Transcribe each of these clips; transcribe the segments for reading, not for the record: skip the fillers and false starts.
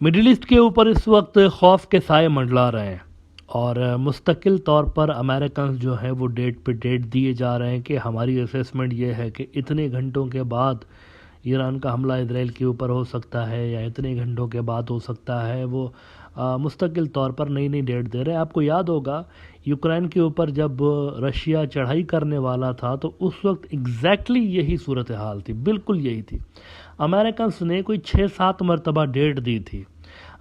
Middle east के ऊपर इस वक्त खौफ के साए मंडला रहे हैं और मुस्तकिल तौर पर अमेरिकन जो हैं वो डेट पे डेट दिए जा रहे हैं कि हमारी असेसमेंट ये है कि इतने घंटों के बाद ईरान का हमला इसराइल के ऊपर हो सकता है या इतने घंटों के बाद हो सकता है। वो मुस्तकिल तौर पर नई नई डेट दे रहे हैं। आपको याद होगा यूक्रेन के ऊपर जब रशिया चढ़ाई करने वाला था तो उस वक्त एग्जैक्टली यही सूरत हाल थी, बिल्कुल यही थी। अमेरिकन ने कोई 6-7 मरतबा डेट दी थी।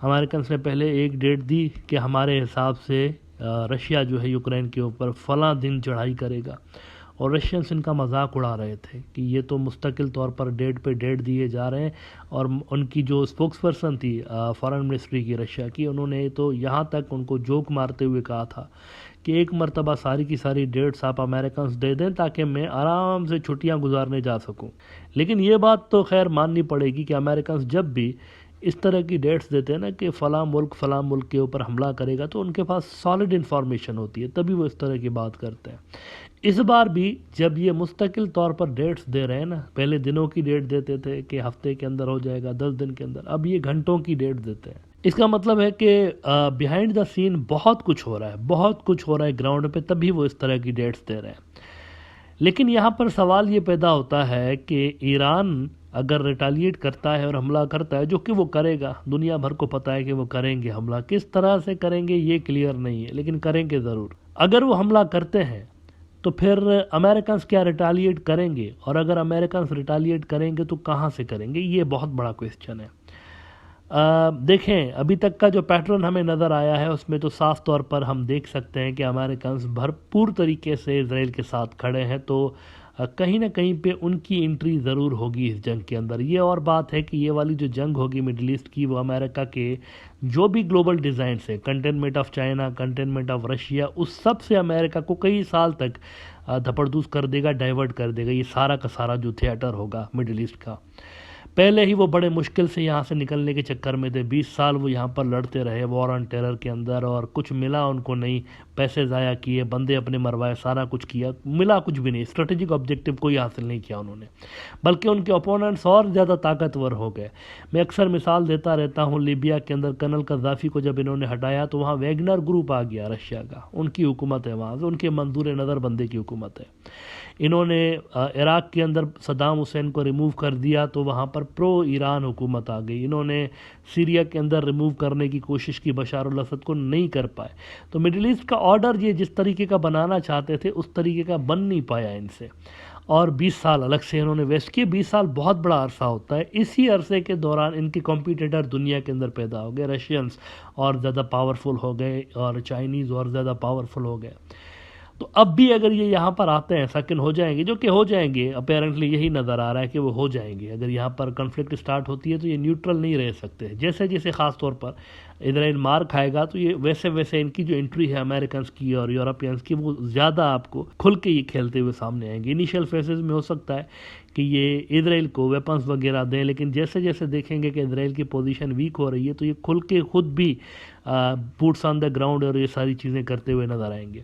अमेरिकन ने पहले एक डेट दी कि हमारे हिसाब से रशिया जो है यूक्रेन के ऊपर फलां दिन चढ़ाई करेगा, और रशियंस इनका मजाक उड़ा रहे थे कि ये तो मुस्तकिल तौर पर डेट पे डेट दिए जा रहे हैं। और उनकी जो स्पोक्स पर्सन थी फॉरेन मिनिस्ट्री की रशिया की, उन्होंने तो यहाँ तक उनको जोक मारते हुए कहा था कि एक मरतबा सारी की सारी डेट्स आप अमेरिकन दे दें ताकि मैं आराम से छुट्टियाँ गुजारने जा सकूँ। लेकिन ये बात तो खैर माननी पड़ेगी कि अमेरिकन जब भी इस तरह की डेट्स देते हैं ना कि फ़लाँ मुल्क के ऊपर हमला करेगा, तो उनके पास सॉलिड इन्फॉर्मेशन होती है, तभी वो इस तरह की बात करते हैं। इस बार भी जब ये मुस्तकिल तौर पर डेट्स दे रहे हैं ना, पहले दिनों की डेट देते थे कि हफ्ते के अंदर हो जाएगा, 10 दिन के अंदर, अब ये घंटों की डेट देते हैं। इसका मतलब है कि बिहाइंड द सीन बहुत कुछ हो रहा है, बहुत कुछ हो रहा है ग्राउंड पे, तभी वो इस तरह की डेट्स दे रहे हैं। लेकिन यहाँ पर सवाल ये पैदा होता है कि ईरान अगर रिटालिएट करता है और हमला करता है, जो कि वो करेगा, दुनिया भर को पता है कि वो करेंगे हमला, किस तरह से करेंगे ये क्लियर नहीं है, लेकिन करेंगे ज़रूर। अगर वो हमला करते हैं तो फिर अमेरिकन क्या रिटालिएट करेंगे, और अगर अमेरिकन रिटालिएट करेंगे तो कहाँ से करेंगे, ये बहुत बड़ा क्वेश्चन है। देखें अभी तक का जो पैटर्न हमें नज़र आया है उसमें तो साफ तौर पर हम देख सकते हैं कि अमेरिकन भरपूर तरीके से इसराइल के साथ खड़े हैं, तो कहीं ना कहीं पे उनकी एंट्री ज़रूर होगी इस जंग के अंदर। ये और बात है कि ये वाली जो जंग होगी मिडिल ईस्ट की, वो अमेरिका के जो भी ग्लोबल डिज़ाइन है, containment of China, containment of Russia, उस सब से अमेरिका को कई साल तक धपड़धूस कर देगा, डाइवर्ट कर देगा। ये सारा का सारा जो थिएटर होगा मिडिल ईस्ट का, पहले ही वो बड़े मुश्किल से यहाँ से निकलने के चक्कर में थे। 20 साल वो यहाँ पर लड़ते रहे वॉर ऑन टेरर के अंदर, और कुछ मिला उनको नहीं, पैसे ज़ाया किए, बंदे अपने मरवाए, सारा कुछ किया, मिला कुछ भी नहीं, स्ट्रेटेजिक ऑब्जेक्टिव कोई हासिल नहीं किया उन्होंने, बल्कि उनके ओपोनेंट्स और ज़्यादा ताकतवर हो गए। मैं अक्सर मिसाल देता रहता हूँ, लीबिया के अंदर कर्नल कद्दाफी को जब इन्होंने हटाया तो वहाँ वैगनर ग्रुप आ गया रशिया का, उनकी हुकूमत है वहाँ से, उनके मंजूर नज़र बंदे की हुकूमत है। इन्होंने इराक़ के अंदर सद्दाम हुसैन को रिमूव कर दिया तो वहाँ पर प्रो ईरान हुकूमत आ गई। इन्होंने सीरिया के अंदर रिमूव करने की कोशिश की, बशार अल असद को नहीं कर पाए। तो मिडिल ईस्ट का ऑर्डर ये जिस तरीके का बनाना चाहते थे उस तरीके का बन नहीं पाया इनसे, और 20 साल अलग से इन्होंने वेस्ट किए। 20 साल बहुत बड़ा अरसा होता है। इसी अरसे के दौरान इनके कॉम्पिटिटर दुनिया के अंदर पैदा हो गए, रशियंस और ज़्यादा पावरफुल हो गए और चाइनीज़ और ज़्यादा पावरफुल हो गए। तो अब भी अगर ये यहाँ पर आते हैं, सेकंड हो जाएंगे, जो कि हो जाएंगे, अपेरेंटली यही नज़र आ रहा है कि वो हो जाएंगे। अगर यहाँ पर कन्फ्लिक्ट स्टार्ट होती है तो ये न्यूट्रल नहीं रह सकते। जैसे जैसे ख़ास तौर पर इसराइल मार खाएगा तो ये वैसे वैसे इनकी जो एंट्री है अमेरिकन की और यूरोपियंस की, वो ज़्यादा आपको खुल के ये खेलते हुए सामने आएंगे। इनिशियल फेजेस में हो सकता है कि ये इसराइल को वेपन्स वगैरह दें, लेकिन जैसे जैसे देखेंगे कि इसराइल की पोजीशन वीक हो रही है तो ये खुल के खुद भी बूट्स ऑन द ग्राउंड और ये सारी चीज़ें करते हुए नज़र आएंगे।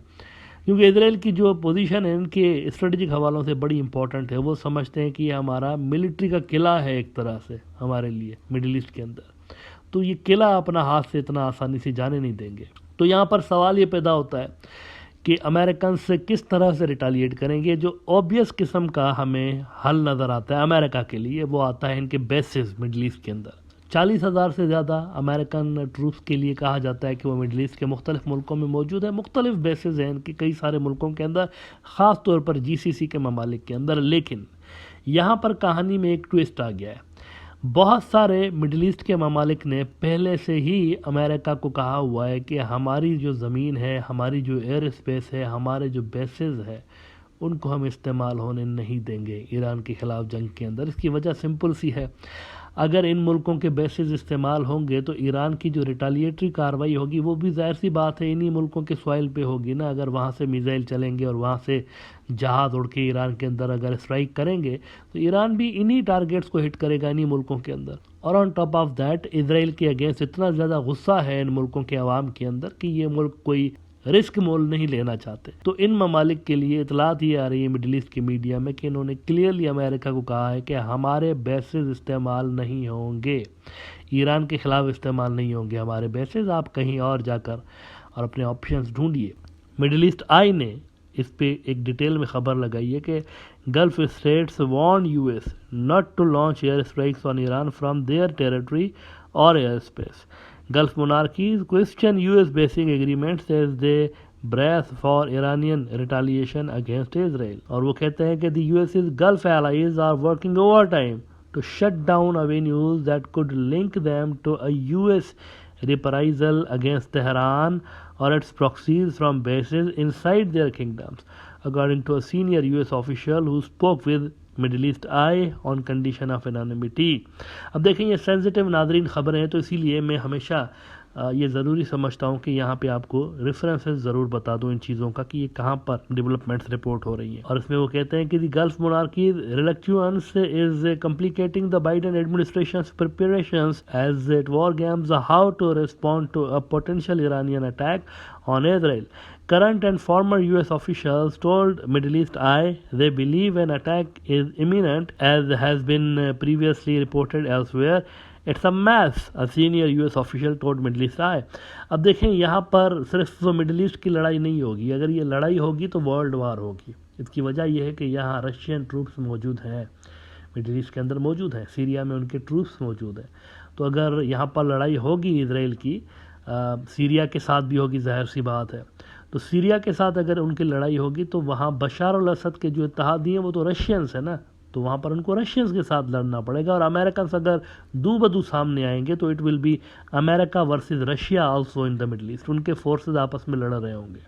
क्योंकि इसराइल की जो पोजीशन है इनके स्ट्रेटेजिक हवालों से बड़ी इंपॉर्टेंट है। वो समझते हैं कि ये हमारा मिलिट्री का किला है एक तरह से हमारे लिए मिडिल ईस्ट के अंदर, तो ये किला अपना हाथ से इतना आसानी से जाने नहीं देंगे। तो यहाँ पर सवाल ये पैदा होता है कि अमेरिकन से किस तरह से रिटालिएट करेंगे। जो ऑब्वियस किस्म का हमें हल नज़र आता है अमेरिका के लिए, वो आता है इनके बेसिस मिडिल ईस्ट के अंदर। 40,000 से ज़्यादा अमेरिकन ट्रूप्स के लिए कहा जाता है कि वो मिडिल ईस्ट के मुख्तलिफ मुल्कों में मौजूद है। मुख्तलिफ बेसिस हैं इनके कई सारे मुल्कों के अंदर, ख़ास तौर पर GCC के ममालिक के अंदर। लेकिन यहाँ पर कहानी में एक ट्विस्ट आ गया है। बहुत सारे मिडिल ईस्ट के ममालिक ने पहले से ही अमेरिका को कहा हुआ है कि हमारी जो ज़मीन है, हमारी जो एयर स्पेस है, हमारे जो बेसिस है, उनको हम इस्तेमाल होने नहीं देंगे ईरान के ख़िलाफ़ जंग के अंदर। इसकी वजह सिंपल सी है, अगर इन मुल्कों के बेसिस इस्तेमाल होंगे तो ईरान की जो रिटालिएटरी कार्रवाई होगी वो भी ज़ाहिर सी बात है इन्हीं मुल्कों के सॉइल पे होगी ना। अगर वहाँ से मिसाइल चलेंगे और वहाँ से जहाज़ उड़ के ईरान के अंदर अगर स्ट्राइक करेंगे तो ईरान भी इन्हीं टारगेट्स को हिट करेगा, इन्हीं मुल्कों के अंदर। और on top of that Israel के अगेंस्ट इतना ज़्यादा गुस्सा है इन मुल्कों के अवाम के अंदर कि ये मुल्क कोई رسک مول نہیں لینا چاہتے. تو ان ممالک کے لیے اطلاعات یہ آ رہی ہے مڈل ایسٹ کی میڈیا میں کہ انہوں نے کلیئرلی امریکہ کو کہا ہے کہ ہمارے بیسز استعمال نہیں ہوں گے، ایران کے خلاف استعمال نہیں ہوں گے ہمارے بیسز، آپ کہیں اور جا کر اور اپنے آپشنز ڈھونڈیے. مڈل ایسٹ آئی نے اس پہ ایک ڈیٹیل میں خبر لگائی ہے کہ Gulf States warn U S not to launch air strikes on Iran from their territory or airspace. Gulf monarchies question US basing agreements as they brace for Iranian retaliation against Israel. اور وہ کہتے ہیں کہ the US's Gulf allies are working overtime to shut down avenues that could link them to a US reprisal against Tehran or its proxies from bases inside their kingdoms, according to a senior US official who spoke with Middle East Eye on condition of anonymity. اب دیکھیں یہ sensitive ناظرین خبریں ہیں، تو اسی لیے میں ہمیشہ یہ ضروری سمجھتا ہوں کہ یہاں پہ آپ کو ریفرنسز ضرور بتا دوں ان چیزوں کا کہ یہ کہاں پر ڈیولپمنٹس رپورٹ ہو رہی ہیں. اور اس میں وہ کہتے ہیں کہ the gulf monarchies reluctance is complicating the Biden administration's preparations as it wargames how to respond to a potential Iranian attack on Israel. Current and former US officials told Middle East Eye they believe an attack is imminent, as has been previously reported elsewhere. It's a mess, a senior US official told Middle East Eye. اب دیکھیں یہاں پر صرف middle asset کی لڑائی نہیں ہوگی، اگر یہ لڑائی ہوگی تو ورلڈ وار ہوگی. اس کی وجہ یہ ہے کہ یہاں رشین ٹروپس موجود ہیں، مڈل ایسٹ کے اندر موجود ہیں، سیریا میں ان کے ٹروپس موجود ہیں. تو اگر یہاں پر لڑائی ہوگی اسرائیل کی، سیریا کے ساتھ بھی ہوگی، ظاہر سی بات ہے. تو سیریا کے ساتھ اگر ان کی لڑائی ہوگی تو وہاں بشار الاسد کے جو اتحادی ہیں وہ تو رشینز ہیں نا، تو وہاں پر ان کو رشینز کے ساتھ لڑنا پڑے گا. اور امریکنس اگر دو بدو سامنے آئیں گے تو it will be America versus Russia also in the middle east. ان کے فورسز آپس میں لڑ رہے ہوں گے.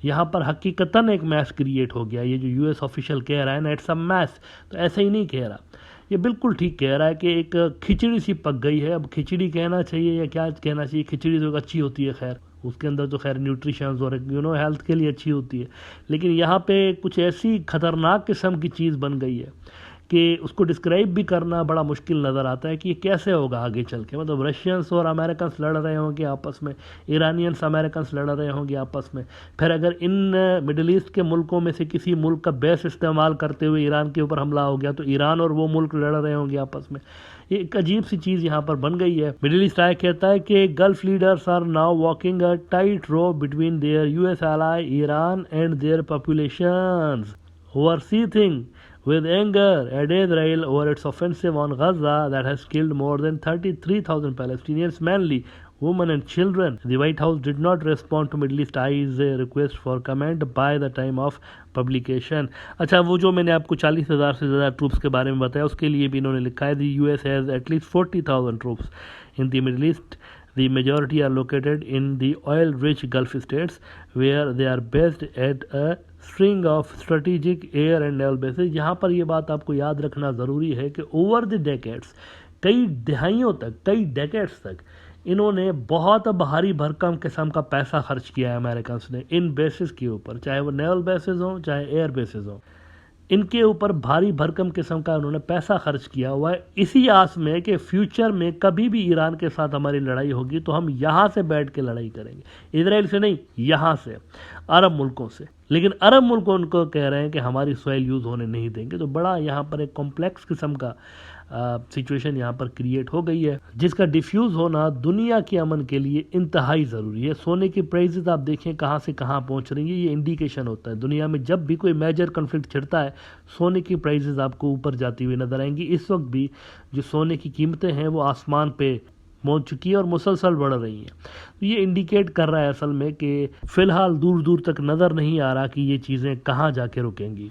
یہاں پر حقیقتاً ایک میس کریٹ ہو گیا. یہ جو یو ایس آفیشل کہہ رہا ہے نا اٹس اے میس، تو ایسے ہی نہیں کہہ رہا، یہ بالکل ٹھیک کہہ رہا ہے کہ ایک کھچڑی سی پک گئی ہے. اب کھچڑی کہنا چاہیے یا کیا کہنا چاہیے، کھچڑی تو اچھی ہوتی ہے، خیر اس کے اندر تو خیر نیوٹریشنز اور ہیلتھ کے لیے اچھی ہوتی ہے، لیکن یہاں پہ کچھ ایسی خطرناک قسم کی چیز بن گئی ہے کہ اس کو ڈسکرائب بھی کرنا بڑا مشکل نظر آتا ہے کہ یہ کیسے ہوگا آگے چل کے. مطلب رشینس اور امریکنس لڑ رہے ہوں گے آپس میں، ایرانینس امریکنس لڑ رہے ہوں گے آپس میں، پھر اگر ان مڈل ایسٹ کے ملکوں میں سے کسی ملک کا بیس استعمال کرتے ہوئے ایران کے اوپر حملہ ہو گیا تو ایران اور وہ ملک لڑ رہے ہوں گے آپس میں. یہ ایک عجیب سی چیز یہاں پر بن گئی ہے. مڈل ایسٹ آئی کہتا ہے کہ gulf leaders are now walking a tight rope between their U S ally Iran and their populations who are seething with anger at Israel over its offensive on Gaza that has killed more than 33,000 Palestinians, mainly women and children. The White House did not respond to Middle East Eye's request for comment by the time of publication. اچھا وہ جو میں نے آپ کو 40,000 سے زیادہ troops کے بارے میں بتایا، اس کے لیے بھی انہوں نے لکھا ہے the US has at least 40,000 troops in the Middle East. The majority are located in the oil-rich Gulf states where they are based at a string of strategic air and naval bases. یہاں پر یہ بات آپ کو یاد رکھنا ضروری ہے کہ اوور دی ڈیکیڈس، کئی دہائیوں تک، کئی ڈیکیڈس تک انہوں نے بہت بھاری بھرکم قسم کا پیسہ خرچ کیا ہے امریکنس نے ان بیسز کے اوپر، چاہے وہ نیول بیسز ہوں چاہے ایئر بیسز ہوں. ان کے اوپر بھاری بھرکم قسم کا انہوں نے پیسہ خرچ کیا ہوا ہے، اسی آس میں کہ فیوچر میں کبھی بھی ایران کے ساتھ ہماری لڑائی ہوگی تو ہم یہاں سے بیٹھ کے لڑائی کریں گے، اسرائیل سے نہیں، یہاں سے، عرب ملکوں سے. لیکن عرب ملک ان کو کہہ رہے ہیں کہ ہماری سوائل یوز ہونے نہیں دیں گے. تو بڑا یہاں پر ایک کمپلیکس قسم کا سچویشن یہاں پر کریٹ ہو گئی ہے، جس کا ڈیفیوز ہونا دنیا کے امن کے لیے انتہائی ضروری ہے. سونے کی پرائزز آپ دیکھیں کہاں سے کہاں پہنچ رہی ہیں، یہ انڈیکیشن ہوتا ہے. دنیا میں جب بھی کوئی میجر کنفلکٹ چھڑتا ہے سونے کی پرائزز آپ کو اوپر جاتی ہوئی نظر آئیں گی. اس وقت بھی جو سونے کی قیمتیں ہیں وہ آسمان پہ پہنچ چکی ہے اور مسلسل بڑھ رہی ہیں. تو یہ انڈیکیٹ کر رہا ہے اصل میں کہ فی الحال دور دور تک نظر نہیں آ رہا کہ یہ چیزیں کہاں جا کے رکیں گی.